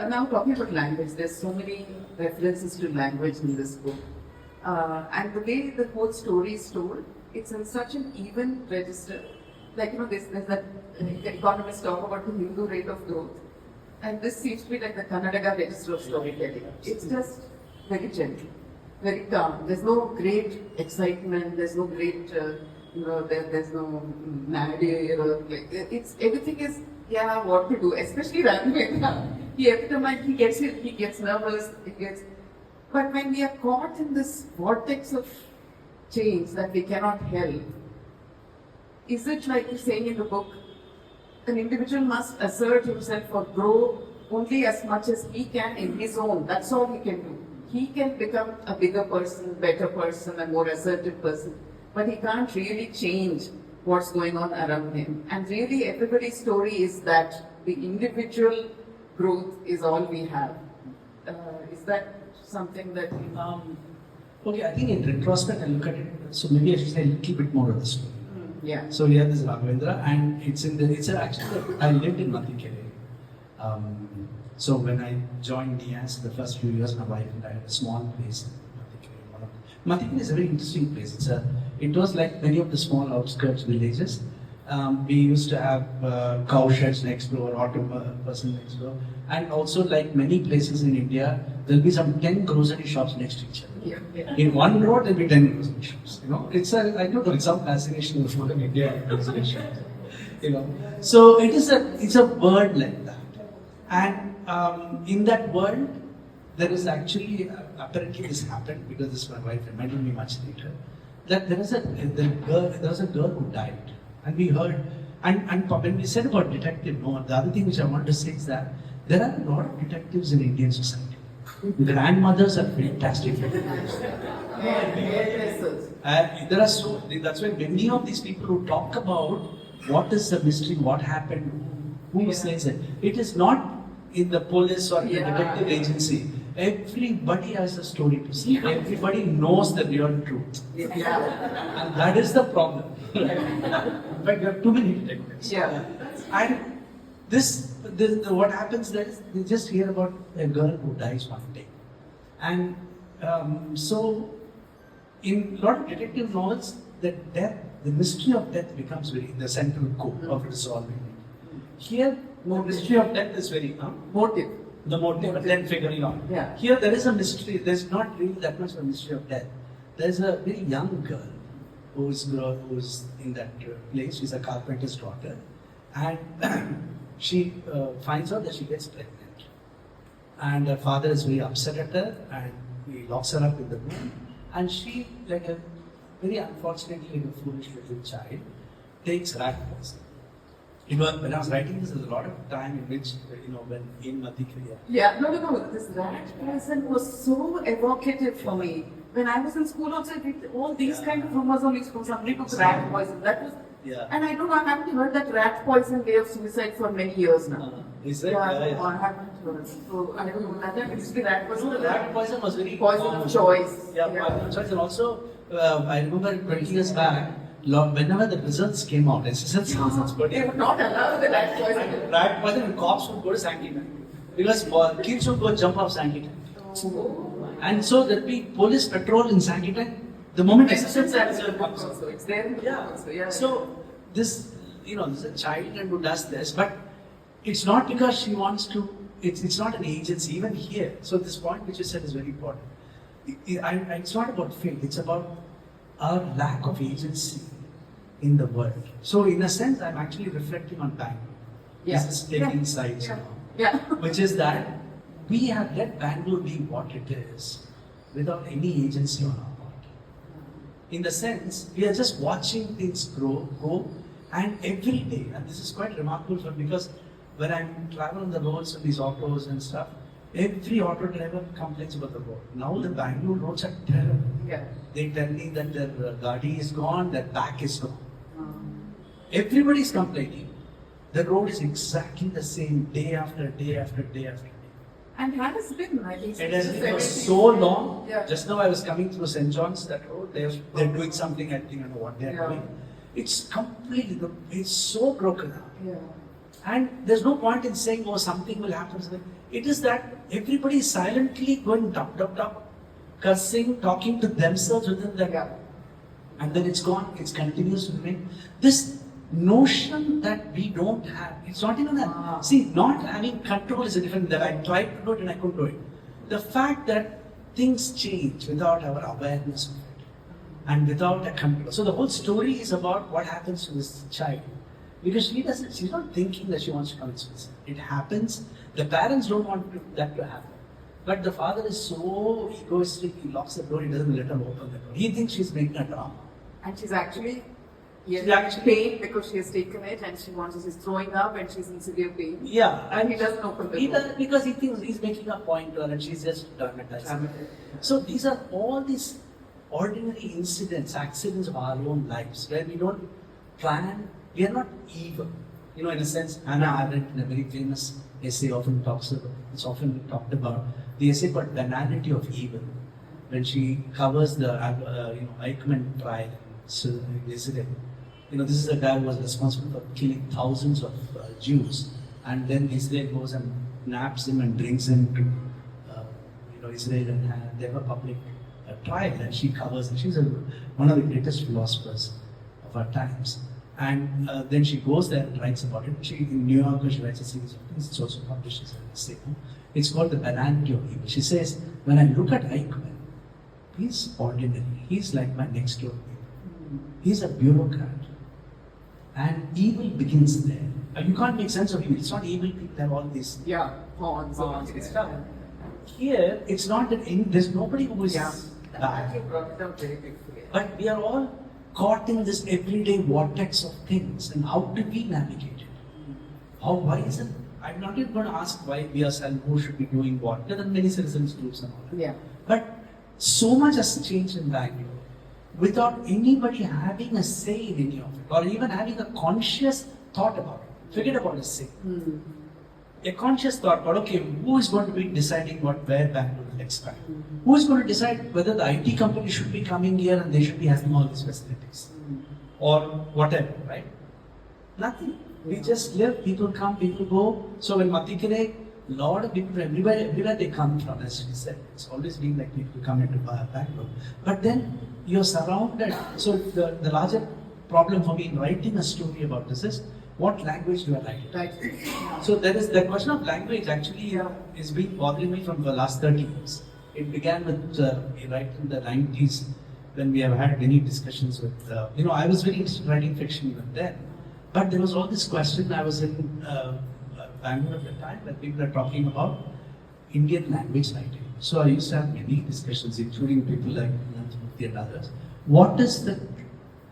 Now talking about language, there's so many references to language in this book. And the way the whole story is told, it's in such an even register. Like, there's that economists talk about the Hindu rate of growth. And this seems to be like the Karnataka register of storytelling. It's just very gentle, very calm. There's no great excitement, there's no great, there's no nadir. Everything is, what to do, especially Raghavendra. He gets nervous, but when we are caught in this vortex of change that we cannot help, is it like you're saying in the book, an individual must assert himself or grow only as much as he can in his own, that's all he can do. He can become a bigger person, better person, a more assertive person, but he can't really change what's going on around him. And really everybody's story is that the individual growth is all we have. Is that something that... Okay, I think in retrospect I look at it, so maybe I should say a little bit more of the story. Yeah. So we have this Raghavendra, and I lived in Mathikere. So when I joined NIAS, the first few years, my wife and I had a small place in Mathikere. Mathikere is a very interesting place. It was like many of the small outskirts villages. We used to have cow sheds next door, auto person next door, and also like many places in India, there'll be some 10 grocery shops next to each other. Yeah. In one road, there'll be 10 grocery shops. I don't know, it's some fascination with food in India and grocery shops. So it's a world like that, and in that world, there is actually apparently this happened because this my wife reminded me much later that there was a girl who died. And we heard, and when we said about detective, the other thing which I want to say is that there are a lot of detectives in Indian society. Grandmothers are fantastic. That's why many of these people who talk about what is the mystery, what happened, who says it. It is not in the police or the detective agency. Everybody has a story to say. Everybody knows the real truth. And that is the problem. In fact, there are too many detectives. And what happens is they just hear about a girl who dies one day. And so, in a lot of detective novels, the mystery of death becomes the central core of resolving it. Here, the mystery of death is very motive. The motive, and then figuring out. Here, there is a mystery. There's not really that much of a mystery of death. There's a very young girl who's in that place. She's a carpenter's daughter, and she finds out that she gets pregnant, and her father is very upset at her, and he locks her up in the room, and she, like a very unfortunately like a foolish little child, takes rat poison. When I was writing this, there was a lot of time in which, when in Mathikere. This rat poison was so evocative for me. When I was in school also, all these kind of rumors only from somebody took rat poison. That was, and I haven't heard that rat poison way of suicide for many years now. Is that? I haven't heard. So I don't know. That time the rat poison. Rat poison was very poison of choice. Poison of choice, and also I remember 20 years back. Whenever the results came out, SSLC results, but they would not allow the rat poison. Rat poison, and cops would go to Sankey Tank because kids would go jump off Sankey Tank. And so there'd be police patrol in Sankey Tank. The moment SSLC comes, it's there. So this, there's a child who does this, but it's not because she wants to. It's not an agency even here. So this point which you said is very important. It's not about fate. It's about our lack of agency in the world. So in a sense, I'm actually reflecting on Bangalore. This is taking sides now. Which is that we have let Bangalore be what it is without any agency on our part. In the sense, we are just watching things go, and every day, and this is quite remarkable for me because when I travel on the roads and these autos and stuff, every auto driver complains about the road. Now the Bangalore roads are terrible. They tell me that their gadi is gone, their back is gone. Everybody is complaining. The road is exactly the same day after day after day after day. And has been, I think. It has been for so long. Just now I was coming through St. John's, that road. They're doing something, I think, I don't know what they're doing. It's completely, it's so broken up. And there's no point in saying, oh, something will happen. It is that everybody is silently going dup, dup, dup, cursing, talking to themselves within their Yeah. and then it's gone, it continues to remain. This notion that we don't have, it's not even that. See, not having control is a different, that I tried to do it and I couldn't do it. The fact that things change without our awareness of it and without a control. So the whole story is about what happens to this child. Because she's not thinking that she wants to commit suicide. It happens, the parents don't want that to happen. But the father is so egoistic, he locks the door, he doesn't let her open the door. He thinks she's making a drama. And she's actually in actually- pain because she has taken it and she's throwing up and she's in severe pain. Yeah. And he doesn't open the He door. does, because he thinks he's making a point to her and she's just dramatizing. So these are all these ordinary incidents, accidents of our own lives where we don't plan, we are not evil. You know, in a sense, Hannah Arendt in a very famous essay often talks about, it's often talked about, the essay called Banality of Evil, when she covers the Eichmann trial in Israel. You know, this is a guy who was responsible for killing thousands of Jews, and then Israel goes and naps him and brings him to Israel, and they have a public trial, and she covers it. She's one of the greatest philosophers of our times. And then she goes there and writes about it. In New York, she writes a series of things. It's also published as an essay. It's called The Banality of Evil. She says, when I look at Eichmann, he's ordinary. He's like my next door neighbor. He's a bureaucrat. And evil begins there. You can't make sense of evil. It's not evil people have all these Horns and stuff. Here, it's not that there's nobody who is That bad. actually brought it out very beautifully. But we are all caught in this everyday vortex of things, and how do we navigate it? Why isn't? I'm not even going to ask why we are selling, who should be doing what. There are many citizens groups and all that. Yeah. But so much has changed in Bangalore without anybody having a say in any of it, or even having a conscious thought about it. Forget about a say. A conscious thought about, okay, who is going to be deciding where Bangalore will expand? Who is going to decide whether the IT company should be coming here and they should be having all these facilities? Or whatever, right? Nothing. We just live, people come, people go. So when Mathikere, a lot of people, everywhere they come from, as we said, it's always been like people come into Bangalore. But then you're surrounded. So the larger problem for me in writing a story about this is, what language do I write? Right. So there is the question of language actually is been bothering me from the last 30 years. It began with right in the 90s when we have had many discussions with, I was very interested in writing fiction even then. But there was all this question. I was in Bangalore at the time where people are talking about Indian language writing. So I used to have many discussions, including people like Mathikere and others. What is the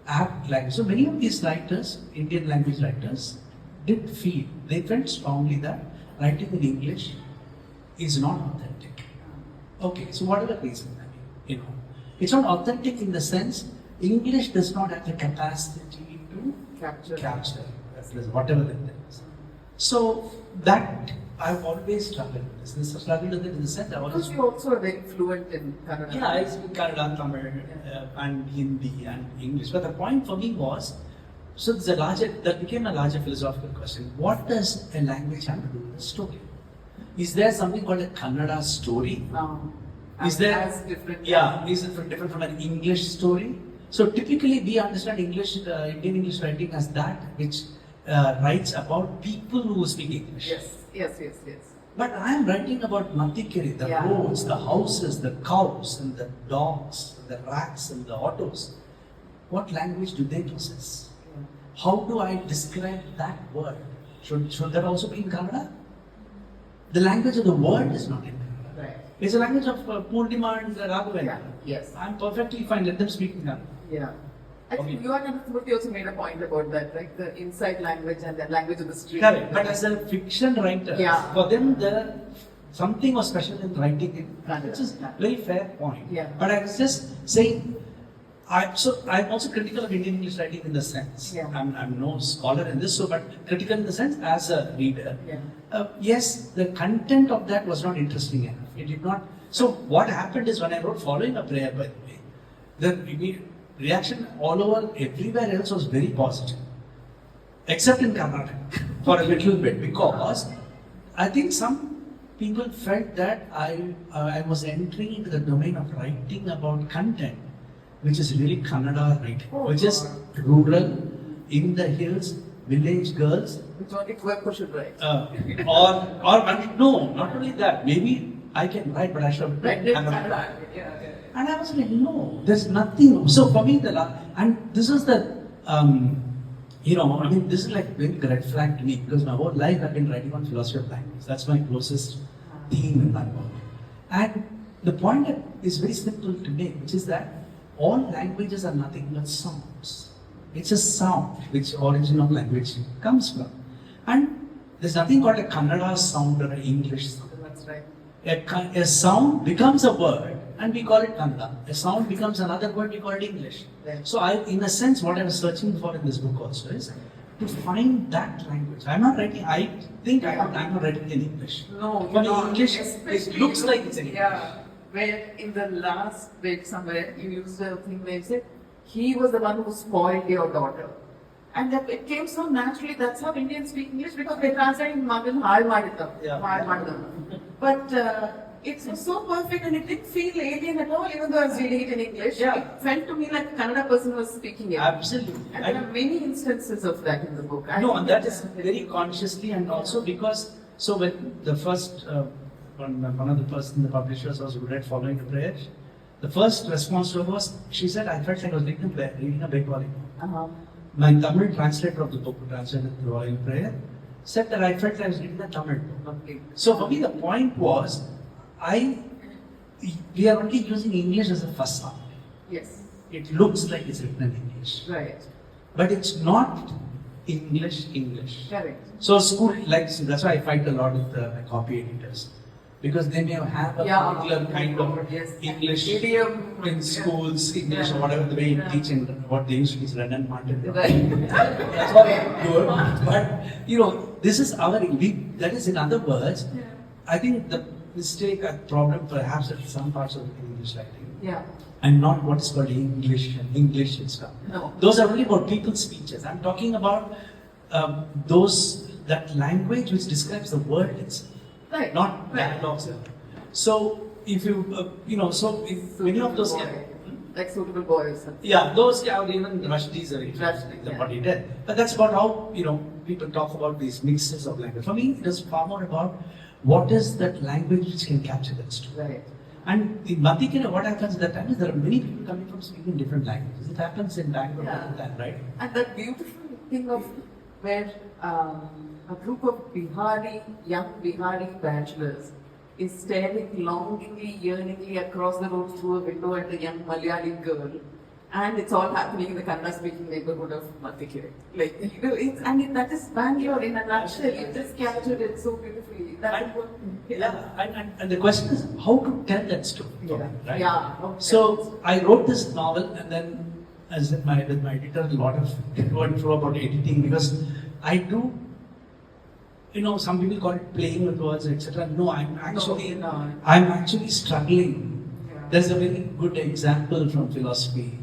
apt language? So many of these writers, Indian language writers, they felt strongly that writing in English is not authentic. Okay, so what are the reasons? It's not authentic in the sense English does not have the capacity to capture whatever that is. So that I've always struggled with this. This struggle with it in the sense I always. Because you also are very fluent in Kannada. Yeah, I speak Kannada, Tamil, and Hindi and English. But the point for me was, so that became a larger philosophical question. What does a language have to do with a story? Is there something called a Kannada story? Is there? As different. Is it different from an English story? So typically we understand Indian English writing as that which writes about people who speak English. Yes. But I am writing about Mathikere, the roads, the houses, the cows, and the dogs, the rats, and the autos. What language do they possess? How do I describe that word? Should that also be in Kannada? The language of the world is not in Kannada. Right. It's a language of Purnima and Raghavendra. Yeah. Yes. I'm perfectly fine. Let them speak in Kannada. Yeah. I think you and Murthy also made a point about that, like the inside language and the language of the street. Correct. But as a fiction writer, for them something was special in writing it, which is a very fair point. Yeah. But I was just saying, I'm also critical of Indian English writing in the sense. Yeah. I'm no scholar in this, but critical in the sense as a reader. Yeah. Yes, the content of that was not interesting enough. It did not. So what happened is when I wrote Following a Prayer, by the way, the reaction all over everywhere else was very positive, except in Karnataka. for a little bit, because I think some people felt that I was entering into the domain of writing about content, which is really Kannada writing, which is rural, in the hills, village girls. Which only Quirko should write. No, not only that. Maybe I can write, but I should Right, write Kannada. Yeah. And I was like, no, there's nothing. So for me, and this is the, this is like a big red flag to me, because my whole life I've been writing on philosophy of language. That's my closest theme in my work. And the point that is very simple to make, which is that all languages are nothing but sounds. It's a sound which origin of language comes from. And there's nothing called a Kannada sound or an English sound. That's right. A sound becomes a word and we call it Kannada. A sound becomes another word, we call it English. Right. So in a sense, what I was searching for in this book also is to find that language. I'm not writing, I'm not writing in English. No, but no, in English, it especially looks like it's in English. Yeah, where in the last bit somewhere you used a thing where you said, he was the one who spoiled your daughter. And that it came so naturally. That's how Indians speak English, because they translate Magan hard madidam. Yeah. But it was so perfect and it didn't feel alien at all, even though I was reading it in English. Yeah. It felt to me like a Kannada person was speaking it. Absolutely. And there are many instances of that in the book. And that is very consciously, and also because, so when the first, one of the publishers was read Following the Prayers, the first response to her was, she said, I felt like I was reading a Bengali book. Uh-huh. My Tamil translator of the book, who translated the Royal Prayer, said that I felt like I was reading a Tamil book. Okay. So for me, the point was, we are only using English as a facade. Yes. It looks like it's written in English. Right. But it's not English. Correct. So school, that's why I fight a lot with my copy editors. Because they may have a particular kind of English idiom in schools, English or whatever, the way you teach and what they used to teach redundant content. Right. That's what I'm good. But this is that is, in other words, I think the mistake and problem perhaps in some parts of English writing. Yeah. And not what is called English and stuff. No. Those are only about people's speeches. I'm talking about that language which describes the world itself. Right. Not dialogues. So if if many of those like Suitable Boy or something. or even Rushdie's are what he did. But that's about how people talk about these mixes of language. For me, it is far more about what is that language which can capture that story. Right. And in Mathikere, what happens at that time is there are many people coming from speaking different languages. It happens in Bangalore all the time, right? And that beautiful thing of where a group of young Bihari bachelors is staring longingly, yearningly across the road through a window at a young Malayali girl, and it's all happening in the Kannada-speaking neighbourhood of Mathikere. That is Bangalore in a nutshell. You just captured it so beautifully. And the question is how to tell that story. Right? Yeah. So I wrote this novel, and then with my editor, a lot of went through about editing, because I do. Some people call it playing with words, etc. No, I'm actually struggling. Yeah. There's a very good example from philosophy.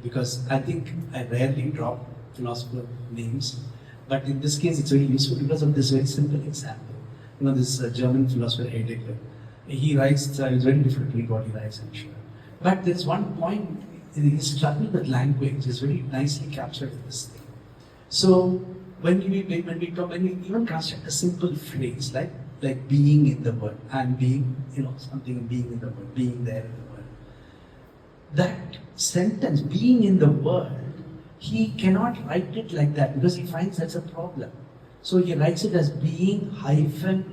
Because I think I rarely drop philosopher names, but in this case, it's very useful because of this very simple example. This German philosopher Heidegger. He writes. It's very difficult to read what he writes, I'm sure. But there's one point. His struggle with language is very nicely captured in this thing. So when we even construct a simple phrase like being in the world and being, something being in the world, being there in the world. That sentence, being in the world, he cannot write it like that because he finds that's a problem. So he writes it as being -world.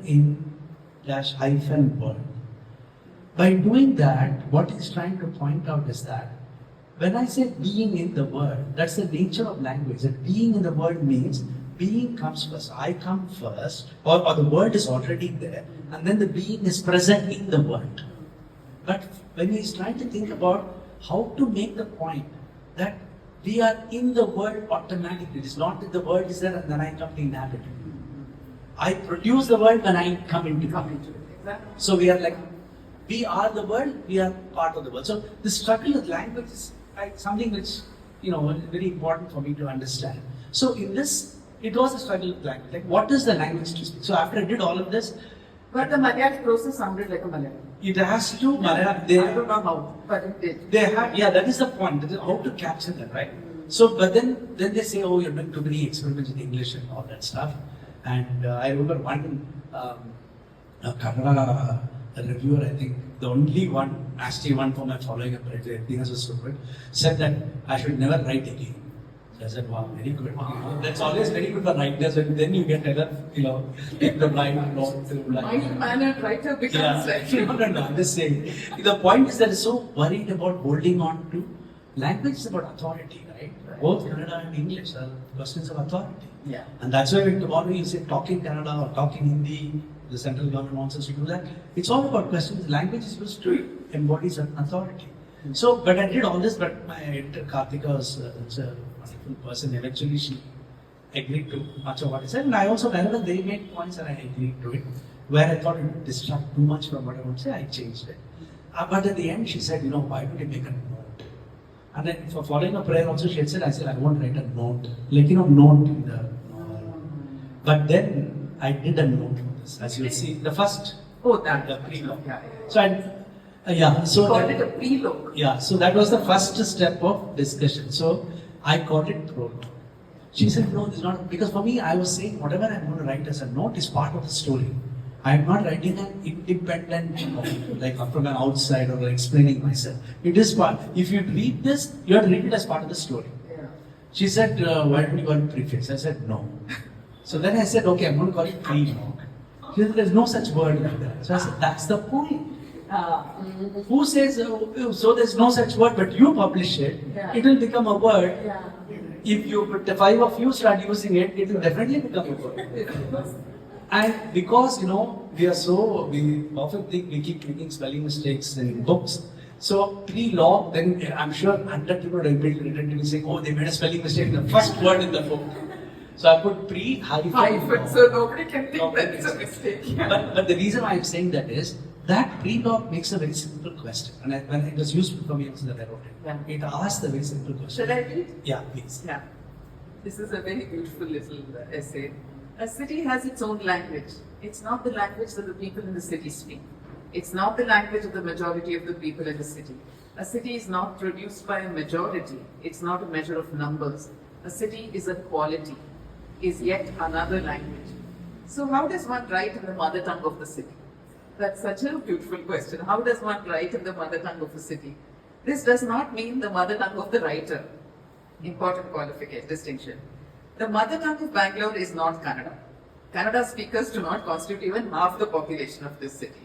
By doing that, what he's trying to point out is that when I say being in the world, that's the nature of language. That being in the world means being comes first. I come first, or the world is already there, and then the being is present in the world. But when he's trying to think about how to make the point that we are in the world automatically, it is not that the world is there and then I come to inhabit it. I produce the world when I come into it. Exactly. So we are the world, we are part of the world. So the struggle with language is something which, very important for me to understand. So in this it was a struggle with language. Like, what is the language to speak? So after I did all of this, But the Malayali process sounded like a Malayali. it has to, I don't know how, but it did. they have, yeah, that is the point. That is how to capture that, right? So, but then they say, oh, you're doing too many experiments in English and all that stuff. And I remember one Kannada reviewer, I think, the only one, nasty one for my following up, right, everything else was stupid, said that I should never write again. So I said, wow, very good. That's always very good for writers, and then you get enough, take the blind note to like. Mild-mannered writer becomes like. No, I'm just saying. The point is that it's so worried about holding on to language is about authority, right? Both Kannada and English are questions of authority. Yeah. And that's why when tomorrow you say talking Kannada or talking Hindi, the central government wants us to do that. It's all about questions. Language is used to embody certain authority. So, but I did all this, but my editor Karthika was a wonderful person. Eventually she agreed to much of what I said. And I also, whenever they made points and I agreed to it, where I thought it would distract too much from what I would say, I changed it. But at the end she said, why don't you make a note? And then for following a prayer also she had said, I won't write a note. Like, note in the novel. But then I did a note for this. As you'll see, the first, the prelogue. Yeah. So You called it a prelogue. Yeah, so that was the first step of discussion. So I called it prologue. She said, no, this is not, because for me, I was saying whatever I'm going to write as a note is part of the story. I'm not writing an independent note, like from an outside or explaining myself. It is part. If you read this, you have to read it as part of the story. Yeah. She said, why don't you call it preface? I said, no. So then I said, okay, I'm going to call it prelogue. She said, there's no such word like that. So I said, that's the point. Who says, so there's no such word, but you publish it, it will become a word. Yeah. If the 5 of you start using it, it will definitely become a word. And because, we often think we keep making spelling mistakes in books. So pre-law, then I'm sure 100 people will be written to me saying, oh, they made a spelling mistake in the first word in the book. So I put pre-hyphen. So nobody can think that it's a mistake. Yeah. But the reason why I'm saying that is, that pre-law makes a very simple question. And when it was useful for me also that I wrote it. Yeah. It asks a very simple question. Shall I read? Yeah, please. Yeah. This is a very beautiful little essay. A city has its own language. It's not the language that the people in the city speak. It's not the language of the majority of the people in the city. A city is not produced by a majority. It's not a measure of numbers. A city is a quality, is yet another language. So how does one write in the mother tongue of the city? That's such a beautiful question. How does one write in the mother tongue of a city? This does not mean the mother tongue of the writer. Important qualification, distinction. The mother tongue of Bangalore is not Kannada. Kannada speakers do not constitute even half the population of this city.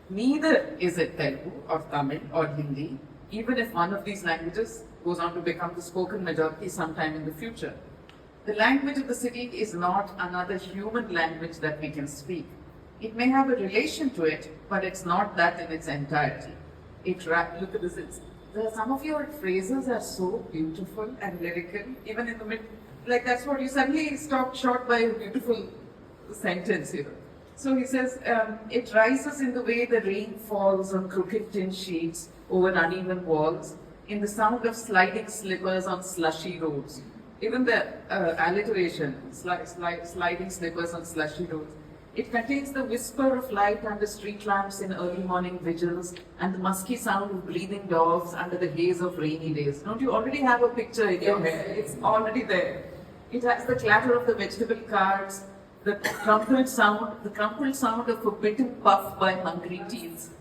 Neither is it Telugu or Tamil or Hindi, even if one of these languages goes on to become the spoken majority sometime in the future. The language of the city is not another human language that we can speak. It may have a relation to it, but it's not that in its entirety. Look at this. Some of your phrases are so beautiful and lyrical, even in the mid. Like that's what you suddenly stopped short by a beautiful sentence here. So he says, it rises in the way the rain falls on crooked tin sheets over uneven walls, in the sound of sliding slippers on slushy roads. Even the alliteration, sliding slippers on slushy roads. It contains the whisper of light under street lamps in early morning vigils and the musky sound of breathing dogs under the haze of rainy days. Don't you already have a picture in your head? It's already there. It has the clatter of the vegetable carts, the crumpled sound of a bitten puff by hungry teens.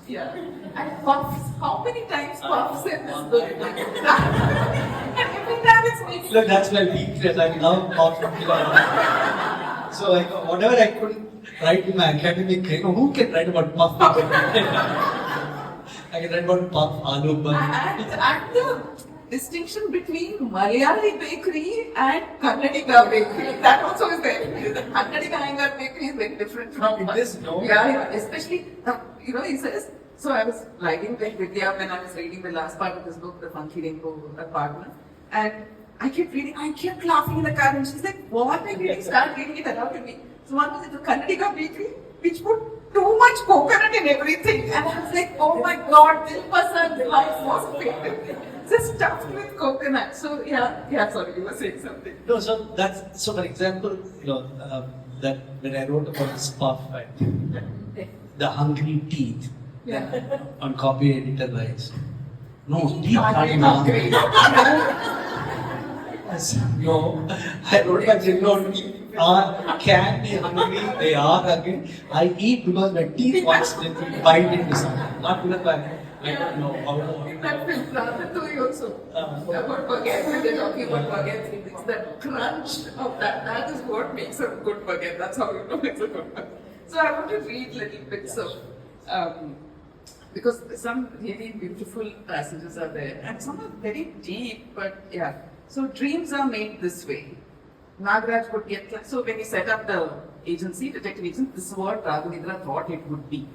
Yeah. And puffs. How many times puffs in this book? And every time it's mixed. Look, that's my weakness. I love puff. So whatever I couldn't write in my academic career, who can write about puff? I can write about puff, aloo bun. And the distinction between Malayali bakery and Kannadiga bakery, that also is there. The Kannadiga Iyengar bakery is very different from this, no? Yeah, especially, he says, so I was writing with Vidya when I was reading the last part of this book, The Funky Rainbow Apartment, and I kept laughing in the car, and she's like, what? I really started reading it aloud to me. So one was the Kannadiga bakery, which put too much coconut in everything. And I was like, oh my god, this person's life was fatal. just stuffed with coconut. So sorry, you were saying something. No, so for example, that when I wrote about this puff, I think, the hungry teeth. On copy editor writes, no, teeth are hungry. No, I wrote back, no, teeth can be hungry, they are hungry. I eat because my teeth wants to bite into something. Not because I don't know how to. That film, Ratatouille also. About baguette, when they're talking about baguette, it's that crunch of that. That is what makes a good baguette. That's how you know it's a good baguette. So I want to read little bits of, because some really beautiful passages are there, and some are very deep, but yeah. So dreams are made this way. Nagaraj would get, so when he set up the agency, detective agency, this is what Raghavendra thought it would be.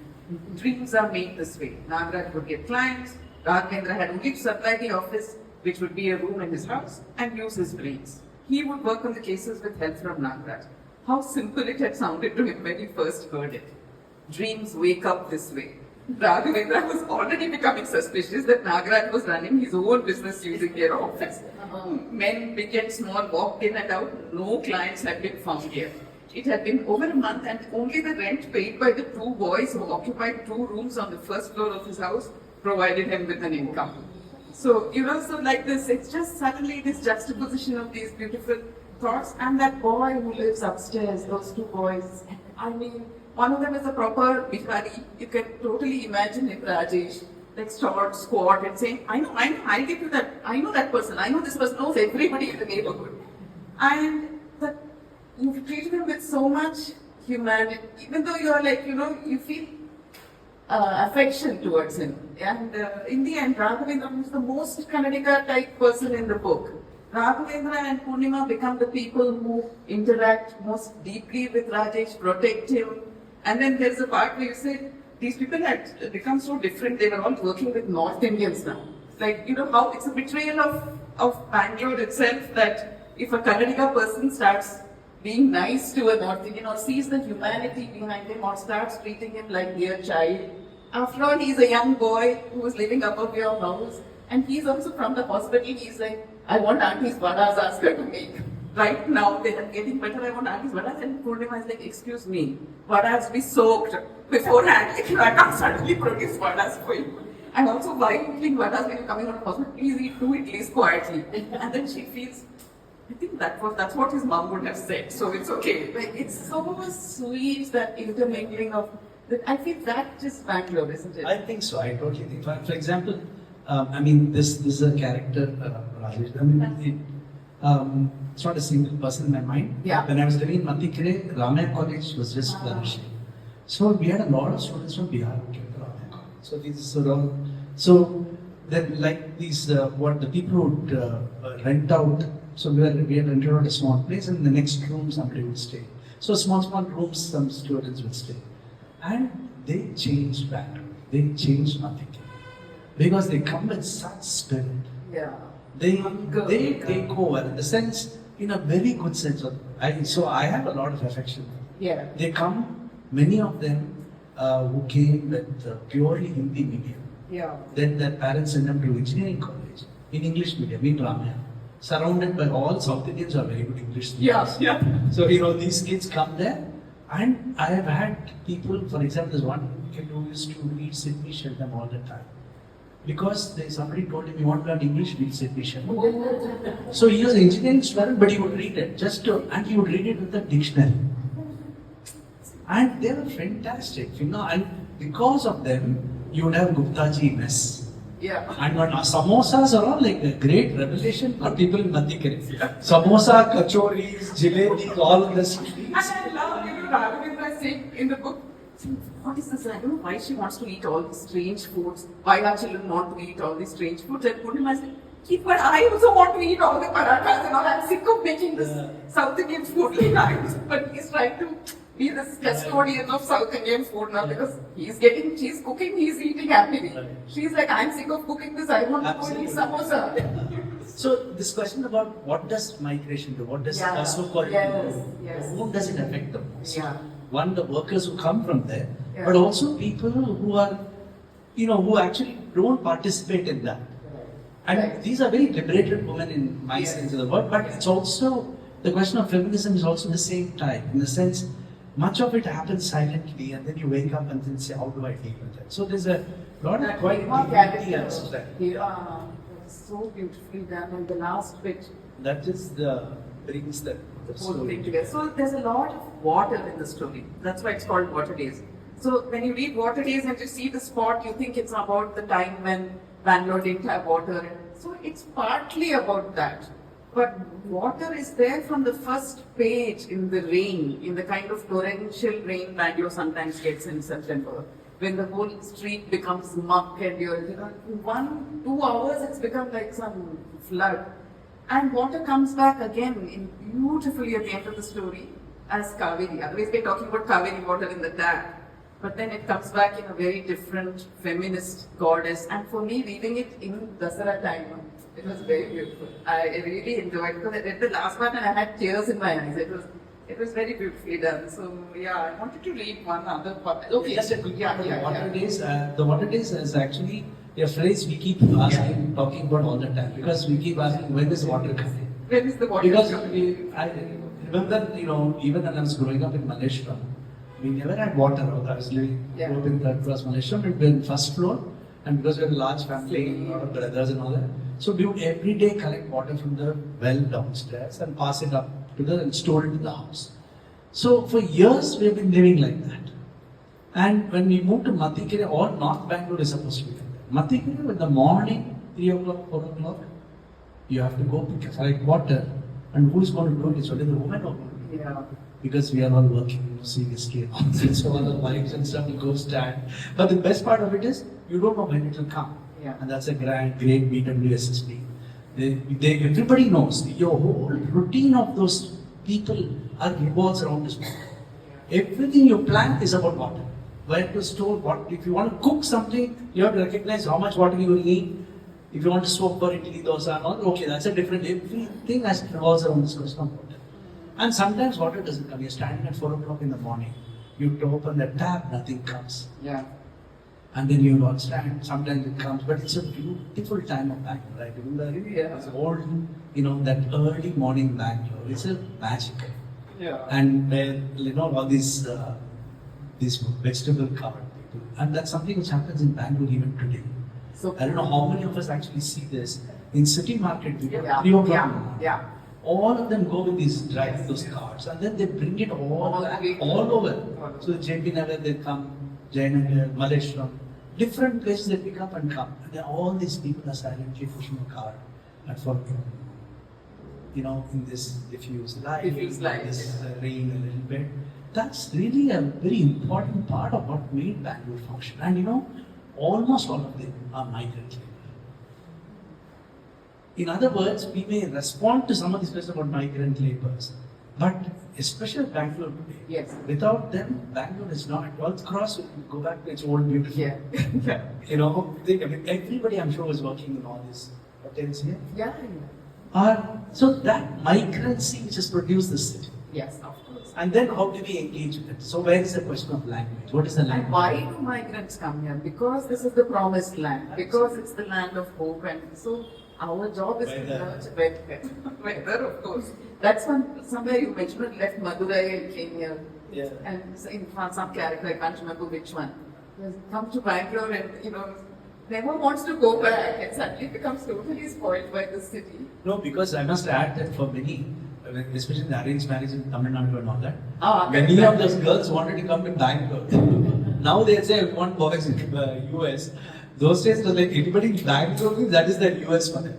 Dreams are made this way. Nagaraj would get clients, Raghavendra had only to supply the office, which would be a room in his house, and use his brains. He would work on the cases with help from Nagaraj. How simple it had sounded to him when he first heard it. Dreams wake up this way. Raghavendra was already becoming suspicious that Nagaraj was running his own business using their office. Men, big and small, walked in and out. No clients had been found here. It had been over a month, and only the rent paid by the two boys who occupied 2 rooms on the first floor of his house provided him with an income. So, so like this, it's just suddenly this juxtaposition of these beautiful thoughts, and that boy who lives upstairs, those 2 boys. I mean, one of them is a proper Bihari. You can totally imagine him, Rajesh, like short, squat, and saying, I'll give you that, I know that person, I know this person knows everybody in the neighborhood. And that you've treated him with so much humanity, even though you're like, you feel affection towards him. And in the end, Raghavendra is the most Kannadiga type person in the book. Raghavendra and Purnima become the people who interact most deeply with Rajesh, protect him. And then there's a part where you say, these people had become so different, they were all working with North Indians now. Like, how it's a betrayal of Bangalore itself, that if a Kannadiga person starts being nice to a North Indian or sees the humanity behind him or starts treating him like dear child. After all, he's a young boy who is living above your house, and he's also from the hospital. He's like, I want auntie's vadas, ask her to make. Right now, they are getting better. I want auntie's vadas. And Purnima is like, excuse me, vadas be soaked beforehand. I can't suddenly produce vadas for you. And also, why eating vadas when you're coming out of hospital? Please eat 2 idlis quietly. And then she feels, I think that's what his mom would have said. So it's okay. Like, it's so sweet, that intermingling of. I feel that is Bangalore, isn't it? I think so. I totally think. For example, this is a character, Rajesh. It's not a single person in my mind. Yeah. When I was living in Mathikere, Ramaya College was just flourishing. So we had a lot of students from Bihar who came to Ramaya College. So these are all. So then, like these, what the people would rent out. So we had rented out a small place, and in the next room somebody would stay. So small rooms, some students would stay. And they changed Bangalore. They changed Mathikere. Because they come with such spirit. Yeah. They take over, in the sense, in a very good sense. So I have a lot of affection. Yeah. They come, many of them who came with purely Hindi medium. Yeah. Then their parents sent them to engineering college, in English medium, in Ramaya. Surrounded by all South Indians who are very good English speakers. Yeah. So, these kids come there, and I have had people, for example, there's one kid who used to read Sydney Sheldon all the time. Because somebody told him, you want to learn English, read Sydney Sheldon. So he was an engineering student, but he would read it, and he would read it with a dictionary. And they were fantastic, and because of them, you would have Guptaji mess. Yeah. And samosas are all like a great revelation for people in Mathikere. Yeah. Samosa, kachoris, jalebis, all of this. And I love, Raghavendra saying in the book, what is this? I don't know why she wants to eat all these strange foods. Why our children want to eat all these strange foods? And Purnima said, but I also want to eat all the parathas and all. I'm sick of making this South Indian food. But he's trying to be this custodian of South Indian food now, because she's cooking, he's eating happily. Right. She's like, I'm sick of cooking this, I want to go eat samosa. So this question about what does migration do? What does cosmopolitan do? Yes. Whom does it affect the most? Yeah. One, the workers who come from there, but also people who are, who actually don't participate in that. And Right. these are very liberated women in my Yes. sense of the word, but it's also, the question of feminism is also the same type, in the sense, much of it happens silently and then you wake up and then say, how do I deal with it? So there's a lot of That quite Hema dignity character, and society. that was so beautifully done, and the last bit, That is the, brings the whole story thing together. So there's a lot of water in the story. That's why it's called Water Days. So when you read Water Days and you see the spot, you think it's about the time when Bangalore didn't have water. So it's partly about that. But water is there from the first page in the rain, in the kind of torrential rain Bangalore sometimes gets in September. When the whole street becomes muck and in 1-2 hours it's become like some flood. And water comes back again in beautifully at the end of the story as Kaveri. Otherwise we're talking about Kaveri water in the tap. But then it comes back in a very different feminist goddess. And for me, reading it in Dasara time, it was very beautiful. I really enjoyed it because I read the last part and I had tears in my eyes. It was very beautifully done. So yeah, I wanted to read one other part. Okay, just a quick part of the Water yeah. Days. The Water Days is actually a phrase we keep asking, talking about all the time, because we keep asking, when is water coming? When is the water Because coming? I remember, even when I was growing up in Malaysia, we never had water. I was living Yeah. grew up in third class Malaysia, we'd been first floor, and because we had a large family, a lot of brothers and all that, so we would every day collect water from the well downstairs and pass it up to and store it in the house. So for years we have been living like that. And when we moved to Mathikere, all North Bangalore is supposed to be like that. Mathikere, in the morning, 3 o'clock, 4 o'clock, you have to go to collect water, and who is going to do it? It's only the women who are going to do it. Yeah. Because we are all working seriously and all that, so all the wives and stuff will go stand. But the best part of it is, you don't know when it will come. Yeah. And that's a great BWSSP. Everybody knows your whole routine of those people revolves around this water. Everything you plan is about water. Where to store what, if you want to cook something, you have to recognize how much water you will need. If you want to soak for idli, dosa and all, okay, that's a different, everything revolves around this question of water. And sometimes water doesn't come. You're standing at 4 o'clock in the morning. You open the tap, nothing comes. Yeah. And then you don't stand. Sometimes it comes, but it's a beautiful time of Bangalore. I remember it's old, that early morning Bangalore. It's a magic. Yeah. And where all these vegetable covered people, and that's something which happens in Bangalore even today. So I don't know how many of us actually see this in city market. We go Yeah. 3 o'clock. Yeah. Yeah. All of them go with these drive those carts, and then they bring it all back, all over. So the JP Nagar they come, Jayanagar, Malleshwaram, different places they pick up and come. And then all these people are silently pushing a cart at 4 o'clock. In this diffuse light, this rain a little bit. That's really a very important part of what made Bangalore function. And almost all of them are migrant labor. In other words, we may respond to some of these questions about migrant laborers, but especially Bangalore today. Yes. Without them, Bangalore is not. Wealth Cross will go back to its old beautiful. Yeah. Everybody I'm sure is working in all these hotels here. Yeah. So that migrancy which has produced this city. Yes, of course. And then how do we engage with it? So where is the question of language? What is the language? And why do migrants come here? Because this is the promised land. Because it's the land of hope, and so our job is to nurture weather, of course. That's when somewhere you mentioned it, left Madurai and came here. Yeah. And in some character, I can't remember which one. Come to Bangalore and never wants to go back and suddenly becomes totally spoiled by the city. No, because I must add that for many, especially in the arranged marriage in Tamil Nadu and all that, many of those girls wanted to come to Bangalore. Now they say we want boys in the US. Those days it was like anybody in Bangalore, that is the US for them.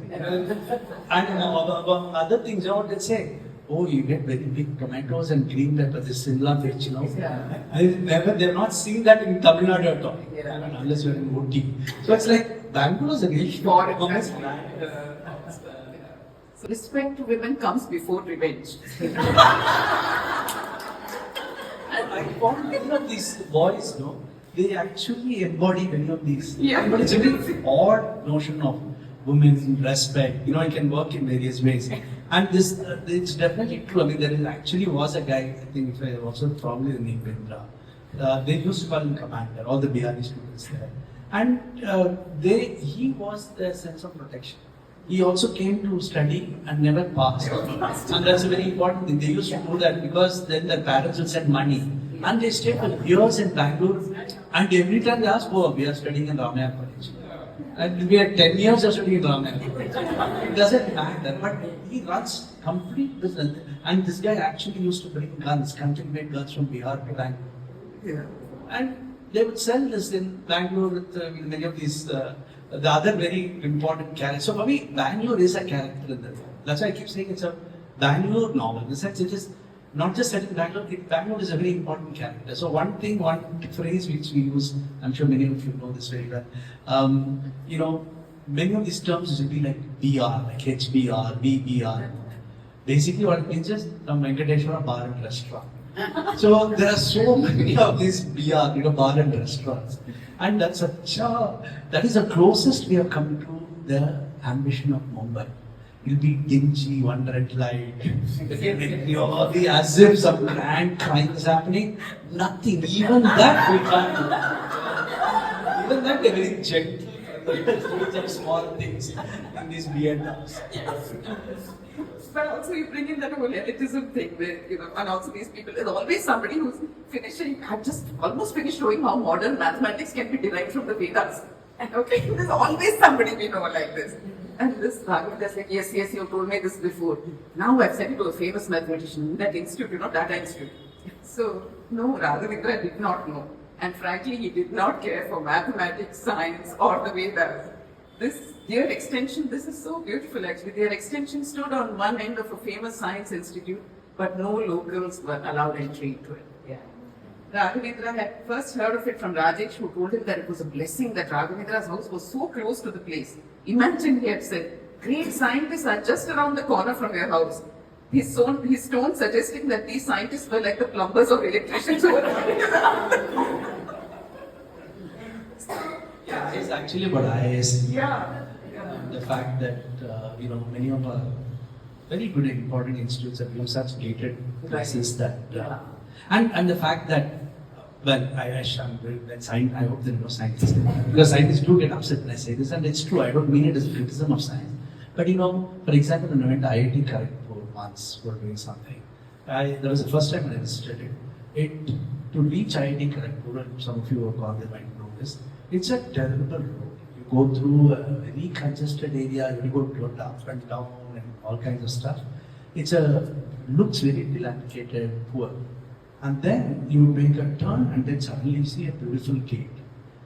And other things, what they say? Oh, you get very big tomatoes and green pepper, this Simla Mirch, Yeah. They've not seen that in Tamil Nadu at all. Yeah. Unless you're in Ooty. So it's like Bangalore is a really promised land. So respect to women comes before revenge. I found many of these boys, they actually embody many of these. Yeah. But it's a very odd notion of women's respect. It can work in various ways. And this, it's definitely true. I mean, there actually was a guy, I think if I also probably the name Vendra. They used to call him Commander, all the Bihari students there. And he was the sense of protection. he also came to study and never passed. And that's a very important thing. They used to do that because then their parents will send money. And they stayed for years in Bangalore. And every time they ask, oh, we are studying in Ramaya College. And we are 10 years of studying in Ramaya College. It doesn't matter. But he runs complete business. And this guy actually used to bring guns, country-made guns from Bihar to Bangalore. Yeah. And they would sell this in Bangalore with many of these, the other very important characters. So for me, Bangalore is a character in that. That's why I keep saying it's a Bangalore novel. In the sense, it is not just set in Bangalore, Bangalore is a very important character. So one phrase which we use, I'm sure many of you know this very well, many of these terms will be like BR, like HBR, BBR. Basically what it means is from Venkateshwara Bar and Restaurant. So there are so many of these BR, bar and restaurants. And that is the closest we have come to the ambition of Mumbai. It'll be dingy, one red light, it'll be as if some grand crime is happening. Nothing, even that we can't do. Even that they're very gentle. Doing some small things in these weird towns. But also you bring in that whole elitism thing where, and also these people, there's always somebody who's finishing, I've just almost finished showing how modern mathematics can be derived from the Vedas. And okay, there's always somebody we know like this. And this Raghavendra is like, yes, you told me this before. Now I've sent it to a famous mathematician in that institute, Data Institute. So, no, Raghavendra did not know. And frankly, he did not care for mathematics, science, or the Vedas. Their extension, this is so beautiful actually. Their extension stood on one end of a famous science institute, but no locals were allowed entry into it. Yeah. Raghavendra had first heard of it from Rajesh, who told him that it was a blessing that Raghavendra's house was so close to the place. Imagine, he had said, great scientists are just around the corner from your house. His tone suggesting that these scientists were like the plumbers or electricians who were Yeah, it's actually about IISc. Yeah. The fact that many of our very good important institutes have been such gated places that and the fact that I hope there are no scientists because scientists do get upset when I say this, and it's true. I don't mean it as a criticism of science, but for example, when I went to IIT Kharagpur once for doing something, that was the first time I visited it. To reach IIT Kharagpur, and some of you who have gone there might know this, it's a terrible road. You go through a very congested area, you go up and down and all kinds of stuff. Looks very dilapidated, poor. And then you make a turn and then suddenly you see a beautiful gate.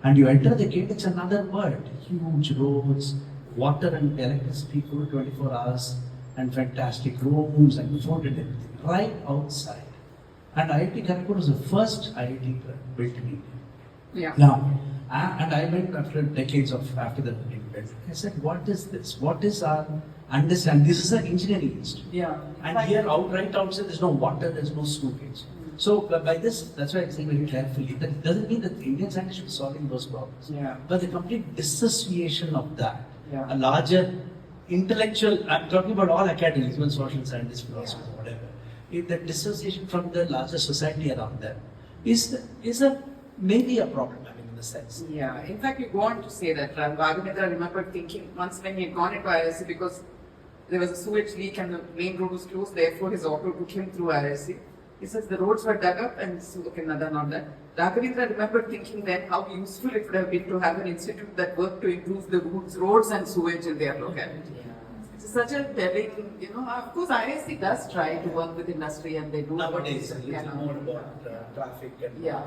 And you enter the gate, it's another world. Huge roads, water and electricity for 24 hours, and fantastic rooms and food and everything, right outside. And IIT Kharagpur was the first IIT built in India. Yeah. Now, and I went after decades after the building. I said, what is this? What is our understanding? This is an engineering institute. Yeah. And here, right outside, there's no water, there's no sewage. So by this, that's why I'm saying very carefully, that doesn't mean that the Indian scientists should be solving those problems. Yeah. But the complete dissociation of that, Yeah. a larger intellectual, I'm talking about all academics, even social scientists, philosophers, whatever. If the dissociation from the larger society around them is maybe a problem. In the sense. Yeah, in fact, you go on to say that Raghavendra remembered thinking once when he had gone into IISc because there was a sewage leak and the main road was closed, therefore his auto took him through IISc. He says the roads were dug up and okay, not that. Raghavendra remembered thinking then how useful it would have been to have an institute that worked to improve the roads and sewage in their locality. Yeah. It's such a telling, of course IISc does try to work with industry and they do. Nowadays, it's more about traffic and. Yeah.